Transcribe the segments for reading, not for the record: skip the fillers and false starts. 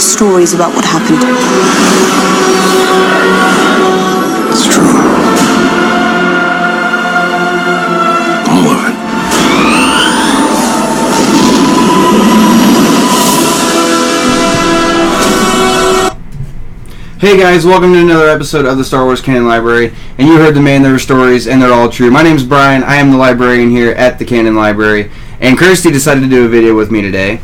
stories about what happened. It's true. All of it. Hey guys, welcome to another episode of the Star Wars Canon Library, and you heard the man, their stories, and they're all true. My name's Brian, I am the librarian here at the Canon Library, and Kirstie decided to do a video with me today.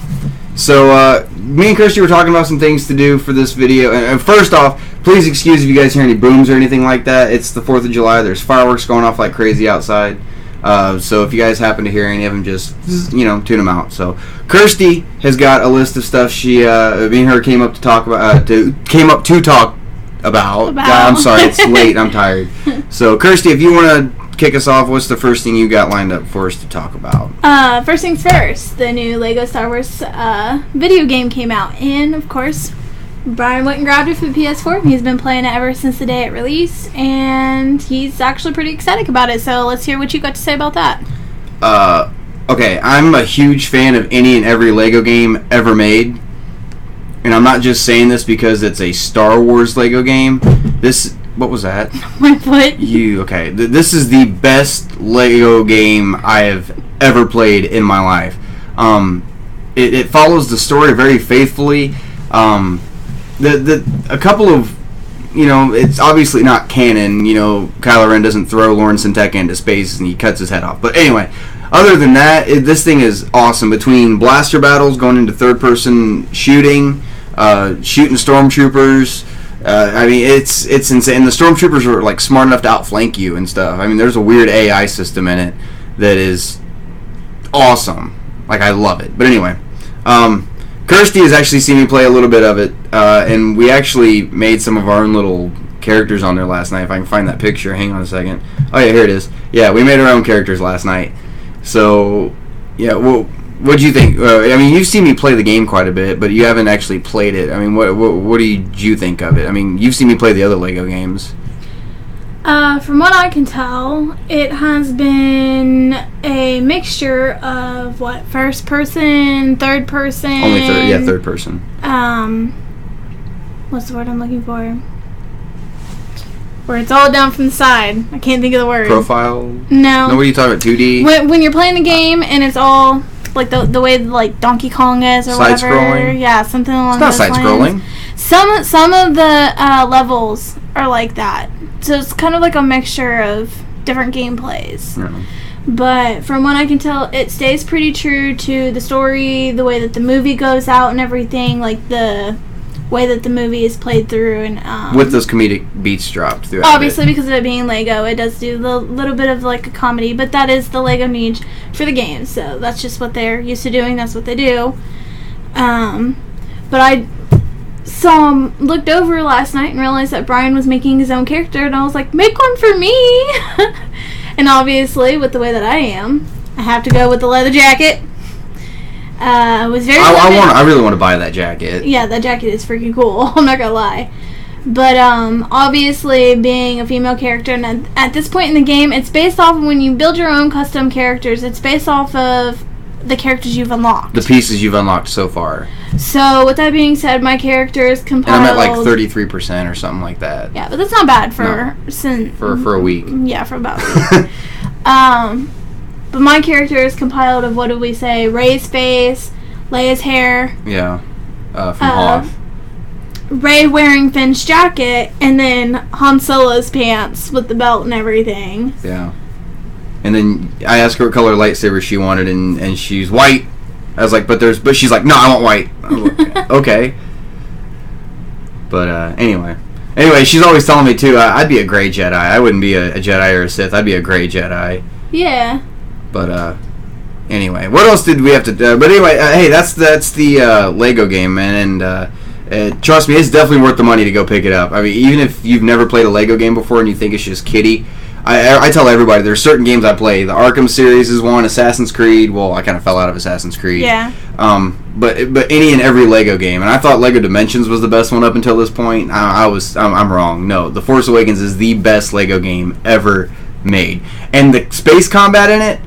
So, me and Kirstie were talking about some things to do for this video, and first off, please excuse if you guys hear any booms or anything like that. It's the 4th of July, there's fireworks going off like crazy outside, so if you guys happen to hear any of them, just, tune them out. So, Kirstie has got a list of stuff me and her came up to talk about, I'm sorry, it's late, I'm tired. So, Kirstie, if you want to kick us off, what's the first thing you got lined up for us to talk about? First things first, the new Lego Star Wars video game came out, and of course, Brian went and grabbed it for the PS4. He's been playing it ever since the day it released, and he's actually pretty ecstatic about it, so let's hear what you got to say about that. Okay, I'm a huge fan of any and every Lego game ever made. And I'm not just saying this because it's a Star Wars Lego game. What was that? My foot. Okay. This is the best Lego game I have ever played in my life. It follows the story very faithfully. A couple of, it's obviously not canon. Kylo Ren doesn't throw Lawrence Syntek into space and he cuts his head off. But anyway, other than that, this thing is awesome. Between blaster battles, going into third-person shooting, shooting stormtroopers. It's insane. The stormtroopers are like smart enough to outflank you and stuff. There's a weird AI system in it that is awesome. Like, I love it. But anyway, Kirstie has actually seen me play a little bit of it, and we actually made some of our own little characters on there last night. If I can find that picture, hang on a second. Oh yeah, here it is. Yeah, we made our own characters last night. So, yeah, well, what'd you think? You've seen me play the game quite a bit, but you haven't actually played it. What did you think of it? You've seen me play the other Lego games. From what I can tell, it has been a mixture of, first person, third person? Only third person. What's the word I'm looking for? Where it's all down from the side. I can't think of the word. Profile? No. No, what are you talking about? 2D? When you're playing the game and it's all like the way like Donkey Kong is or whatever. Side-scrolling? Yeah, something along those lines. It's not side-scrolling. Some of the levels are like that. So it's kind of like a mixture of different gameplays. Yeah. But from what I can tell, it stays pretty true to the story, the way that the movie goes out and everything, like the way that the movie is played through, and with those comedic beats dropped throughout. Obviously, because of it being Lego, it does do the little bit of like a comedy, but that is the Lego niche for the game, so that's just what they're used to doing. That's what they do. But I looked over last night and realized that Brian was making his own character, and I was like, make one for me. And obviously, with the way that I am, I have to go with the leather jacket. Was very. I really want to buy that jacket. Yeah, that jacket is freaking cool. I'm not gonna lie, but obviously being a female character, and at this point in the game, it's based off of when you build your own custom characters. It's based off of the characters you've unlocked. The pieces you've unlocked so far. So with that being said, my character is compiled. And I'm at like 33% or something like that. Yeah, but that's not bad for a week. Yeah, for about a week. But my character is compiled of, what do we say, Rey's face, Leia's hair. Yeah, from Hoth. Rey wearing Finn's jacket, and then Han Solo's pants with the belt and everything. Yeah. And then I asked her what color lightsaber she wanted, and she's white. I was like, but she's like, no, I want white. I was like, okay. But anyway, she's always telling me too, I'd be a gray Jedi. I wouldn't be a Jedi or a Sith. I'd be a gray Jedi. Yeah. But anyway, what else did we have to do? But anyway, hey, that's the Lego game, man, and trust me, it's definitely worth the money to go pick it up. Even if you've never played a Lego game before and you think it's just kiddie, I tell everybody there's certain games I play. The Arkham series is one. Assassin's Creed. Well, I kind of fell out of Assassin's Creed. Yeah. But any and every Lego game, and I thought Lego Dimensions was the best one up until this point. I'm wrong. No, The Force Awakens is the best Lego game ever made, and the space combat in it,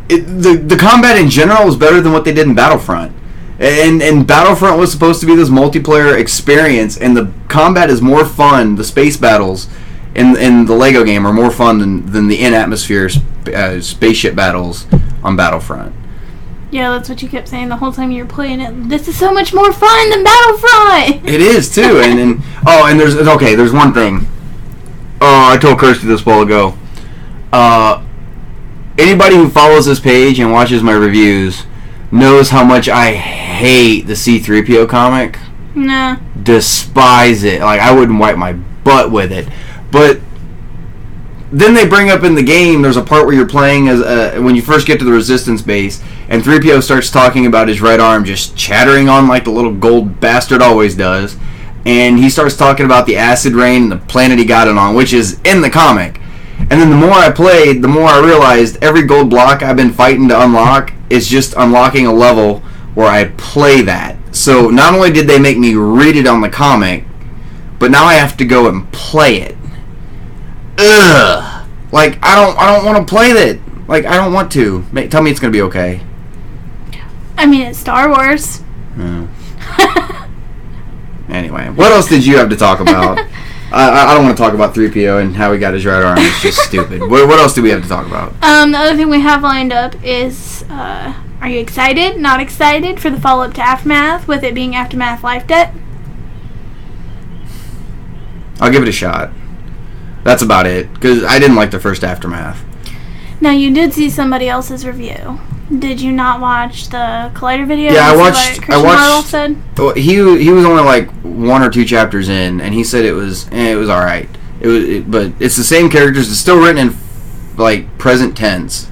the combat in general is better than what they did in Battlefront. And Battlefront was supposed to be this multiplayer experience, and the combat is more fun. The space battles in the Lego game are more fun than the in-atmosphere spaceship battles on Battlefront. Yeah, that's what you kept saying the whole time you were playing it. This is so much more fun than Battlefront! It is, too. and there's one thing. Oh, I told Kirstie this a while ago. Anybody who follows this page and watches my reviews knows how much I hate the C-3PO comic. Nah. Despise it. Like, I wouldn't wipe my butt with it. But then they bring up in the game, there's a part where you're playing as when you first get to the Resistance base, and 3PO starts talking about his right arm just chattering on like the little gold bastard always does. And he starts talking about the acid rain and the planet he got it on, which is in the comic. And then the more I played, the more I realized every gold block I've been fighting to unlock is just unlocking a level where I play that. So not only did they make me read it on the comic, but now I have to go and play it. Ugh. Like, I don't want to play that. Like, I don't want to. Tell me it's going to be okay. I mean, it's Star Wars. Yeah. Anyway, what else did you have to talk about? I don't want to talk about 3PO and how he got his right arm. It's just stupid. What else do we have to talk about? The other thing we have lined up is, are you excited, not excited for the follow-up to Aftermath, with it being Aftermath Life Debt? I'll give it a shot. That's about it, because I didn't like the first Aftermath. Now, you did see somebody else's review. Did you not watch the Collider video? Yeah, I watched. Said? He was only like 1 or 2 chapters in, and he said it was all right. But it's the same characters. It's still written in like present tense,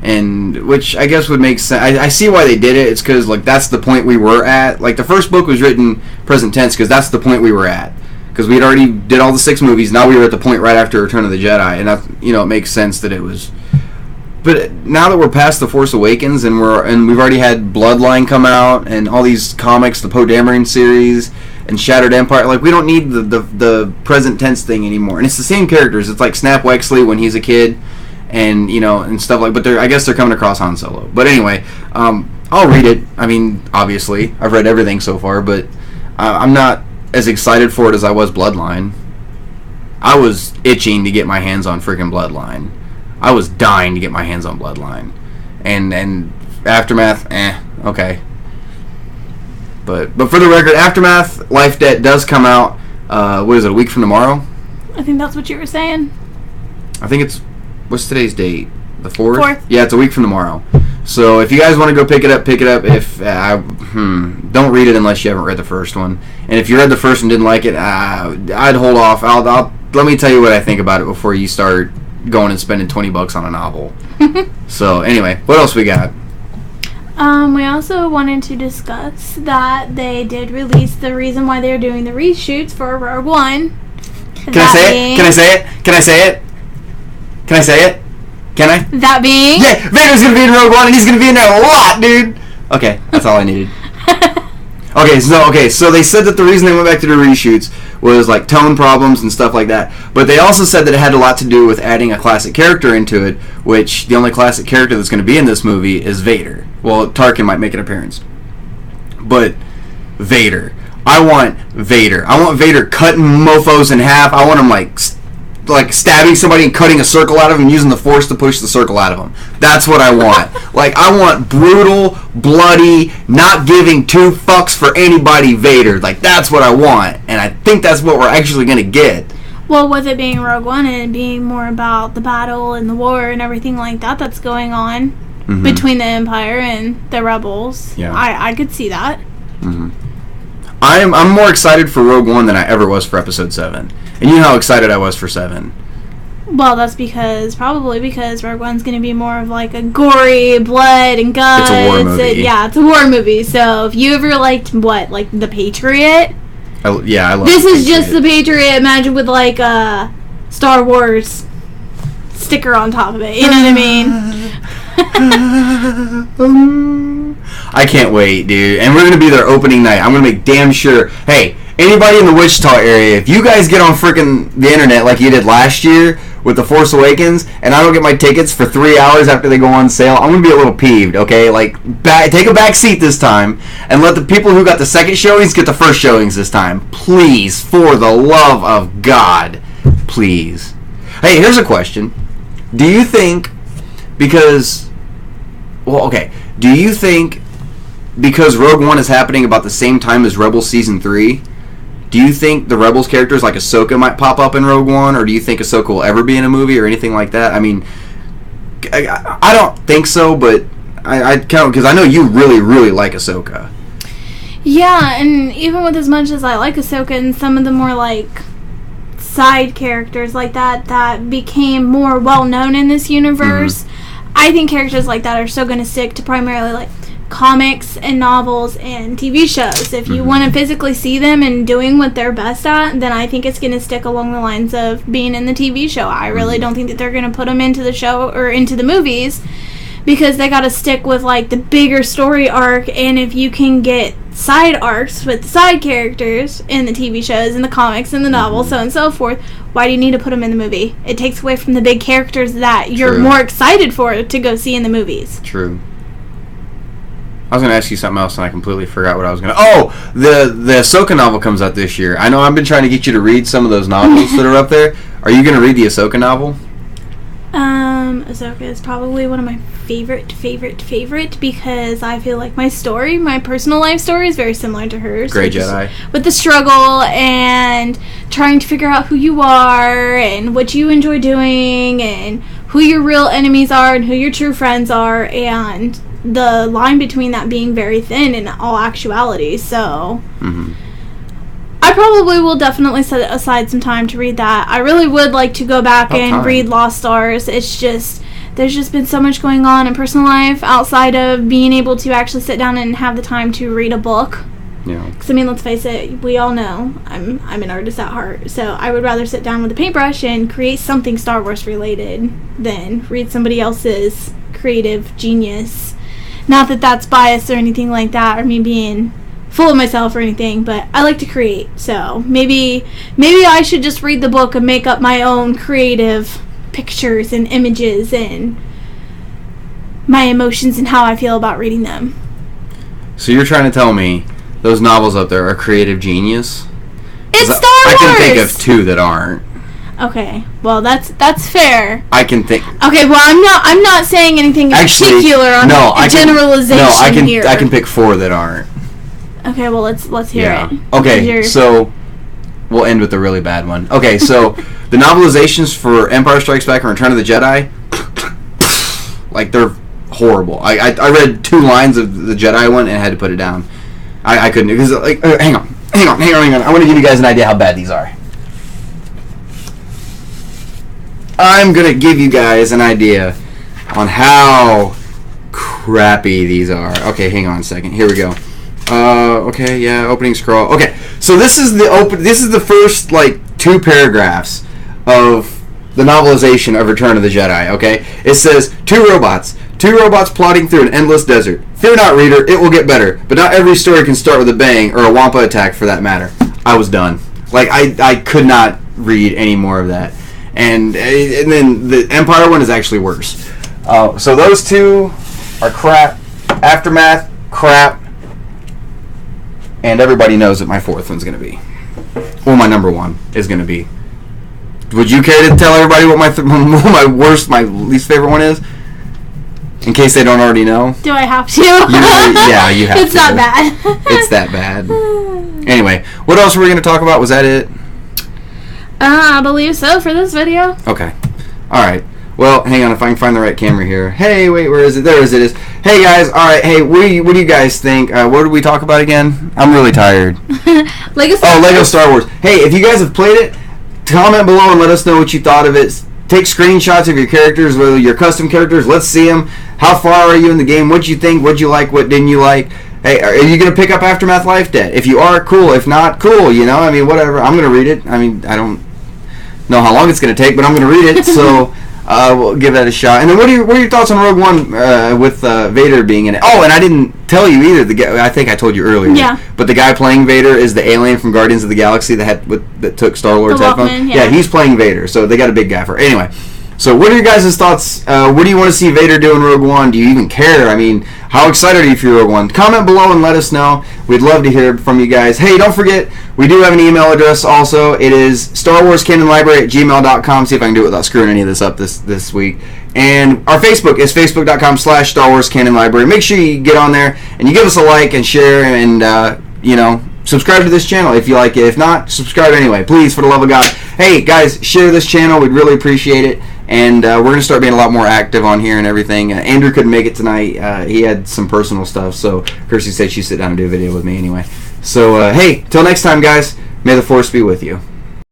and which I guess would make sense. I see why they did it. It's because like that's the point we were at. Like the first book was written present tense because that's the point we were at. Because we had already did all the 6 movies. Now we were at the point right after Return of the Jedi, and that, it makes sense that it was. But now that we're past the Force Awakens and we've already had Bloodline come out and all these comics, the Poe Dameron series and Shattered Empire, like we don't need the present tense thing anymore. And it's the same characters. It's like Snap Wexley when he's a kid, and and stuff like. But I guess they're coming across Han Solo. But anyway, I'll read it. I mean, obviously, I've read everything so far, but I'm not as excited for it as I was Bloodline. I was itching to get my hands on freaking Bloodline. I was dying to get my hands on Bloodline. And Aftermath, okay. But for the record, Aftermath Life Debt does come out, what is it, a week from tomorrow? I think that's what you were saying. I think it's, what's today's date? The 4th? 4th. Yeah, it's a week from tomorrow. So if you guys want to go pick it up. If don't read it unless you haven't read the first one. And if you read the first and didn't like it, I'd hold off. Let me tell you what I think about it before you start going and spending $20 on a novel. So anyway, what else we got? We also wanted to discuss that they did release the reason why they're doing the reshoots for Rogue One. Can I say it? Can I? That being... Yeah, Vader's gonna be in Rogue One and he's gonna be in there a lot, dude! Okay, that's all I needed. So they said that the reason they went back to the reshoots was like tone problems and stuff like that. But they also said that it had a lot to do with adding a classic character into it, which the only classic character that's going to be in this movie is Vader. Well, Tarkin might make an appearance. But Vader. I want Vader. I want Vader cutting mofos in half. I want him like stabbing somebody and cutting a circle out of him and using the Force to push the circle out of him. That's what I want. Like, I want brutal, bloody, not giving 2 fucks for anybody Vader. Like, that's what I want. And I think that's what we're actually going to get. Well, with it being Rogue One and being more about the battle and the war and everything like that that's going on between the Empire and the Rebels, yeah. I could see that. Mm-hmm. I'm more excited for Rogue One than I ever was for Episode 7. And you know how excited I was for 7. Well, that's probably because Rogue One's going to be more of like a gory blood and guts. It's a war movie. Yeah, it's a war movie. So if you ever liked like The Patriot? I love this The is Patriot. just The Patriot. Imagine with like a Star Wars sticker on top of it. You know what I mean? I can't wait, dude. And we're going to be there opening night. I'm going to make damn sure. Hey, anybody in the Wichita area, if you guys get on freaking the internet like you did last year, with The Force Awakens, and I don't get my tickets for 3 hours after they go on sale, I'm going to be a little peeved, okay? Like, take a back seat this time, and let the people who got the second showings get the first showings this time. Please, for the love of God, please. Hey, here's a question. Do you think, because Rogue One is happening about the same time as Rebels Season 3, do you think the Rebels characters like Ahsoka might pop up in Rogue One, or do you think Ahsoka will ever be in a movie or anything like that? I mean, I don't think so, but I count, because I know you really, really like Ahsoka. Yeah, and even with as much as I like Ahsoka and some of the more, like, side characters like that became more well-known in this universe, I think characters like that are still going to stick to primarily, like, comics and novels and TV shows. If you want to physically see them and doing what they're best at, then I think it's going to stick along the lines of being in the TV show. I really don't think that they're going to put them into the show or into the movies, because they got to stick with, like, the bigger story arc. And if you can get side arcs with the side characters in the TV shows and the comics and the novels, so on and so forth, why do you need to put them in the movie? It takes away from the big characters that you're more excited for to go see in the movies. True. I was going to ask you something else, and I completely forgot what I was going to... Oh! The Ahsoka novel comes out this year. I know I've been trying to get you to read some of those novels that are up there. Are you going to read the Ahsoka novel? Ahsoka is probably one of my favorite, because I feel like my personal life story is very similar to hers. Grey Jedi. With the struggle and trying to figure out who you are and what you enjoy doing and who your real enemies are and who your true friends are, and the line between that being very thin in all actuality. So I probably will definitely set aside some time to read that. I really would like to go back and read Lost Stars. It's just, there's just been so much going on in personal life outside of being able to actually sit down and have the time to read a book. Yeah. Because, I mean, let's face it, we all know I'm an artist at heart. So I would rather sit down with a paintbrush and create something Star Wars related than read somebody else's creative genius. Not that that's biased or anything like that, or me being full of myself or anything, but I like to create. So maybe I should just read the book and make up my own creative pictures and images and my emotions and how I feel about reading them. So you're trying to tell me those novels up there are creative genius? It's Star Wars! I can think of two that aren't. Okay, well that's fair. I can think. Okay, well I'm not saying anything in particular on generalization here. I can pick four that aren't. Okay, well let's hear it. Okay, so we'll end with the really bad one. Okay, so the novelizations for Empire Strikes Back and Return of the Jedi, like, they're horrible. I read 2 lines of the Jedi one and had to put it down. I couldn't, because, like, hang on. I want to give you guys an idea how bad these are. I'm going to give you guys an idea on how crappy these are. Okay, hang on a second. Here we go. Okay, yeah, opening scroll. Okay, so this is the first, like, 2 paragraphs of the novelization of Return of the Jedi, okay? It says, two robots plotting through an endless desert. Fear not, reader, it will get better. But not every story can start with a bang, or a Wampa attack for that matter. I was done. Like, I could not read any more of that. And then the Empire one is actually worse. So those 2 are crap. Aftermath, crap. And everybody knows that my 4th one's going to be. Well, my number 1 is going to be. Would you care to tell everybody what my least favorite one is? In case they don't already know. Do I have to? Yeah, you have to. It's not bad. It's that bad. Anyway, what else were we going to talk about? Was that it? I believe so for this video. Okay. Alright. Well, hang on if I can find the right camera here. Hey, wait, where is it? There it is. Hey, guys. Alright, hey, what do you guys think? What did we talk about again? I'm really tired. Lego Star Wars. Hey, if you guys have played it, comment below and let us know what you thought of it. Take screenshots of your characters, whether your custom characters. Let's see them. How far are you in the game? What'd you think? What'd you like? What didn't you like? Hey, are you going to pick up Aftermath Life Debt? If you are, cool. If not, cool. You know, I mean, whatever. I'm going to read it. I mean, I don't know how long it's going to take, but I'm going to read it. So we'll give that a shot. And then what are your thoughts on Rogue One with Vader being in it? Oh, and I didn't tell you either. The guy, I think I told you earlier. Yeah. But the guy playing Vader is the alien from Guardians of the Galaxy that took Star-Lord's The headphones. Walkman, Yeah, yeah. he's playing Vader. So they got a big guy for it. Anyway. So what are your guys' thoughts? What do you want to see Vader do in Rogue One? Do you even care? I mean, how excited are you for Rogue One? Comment below and let us know. We'd love to hear from you guys. Hey, don't forget, we do have an email address also. It is StarWarsCanonLibrary@gmail.com. See if I can do it without screwing any of this up this week. And our Facebook is facebook.com/StarWarsCanonLibrary. Make sure you get on there and you give us a like and share and, subscribe to this channel if you like it. If not, subscribe anyway. Please, for the love of God. Hey, guys, share this channel. We'd really appreciate it. And we're going to start being a lot more active on here and everything. Andrew couldn't make it tonight. He had some personal stuff, so Kirstie said she'd sit down and do a video with me anyway. So, hey, till next time, guys, may the Force be with you.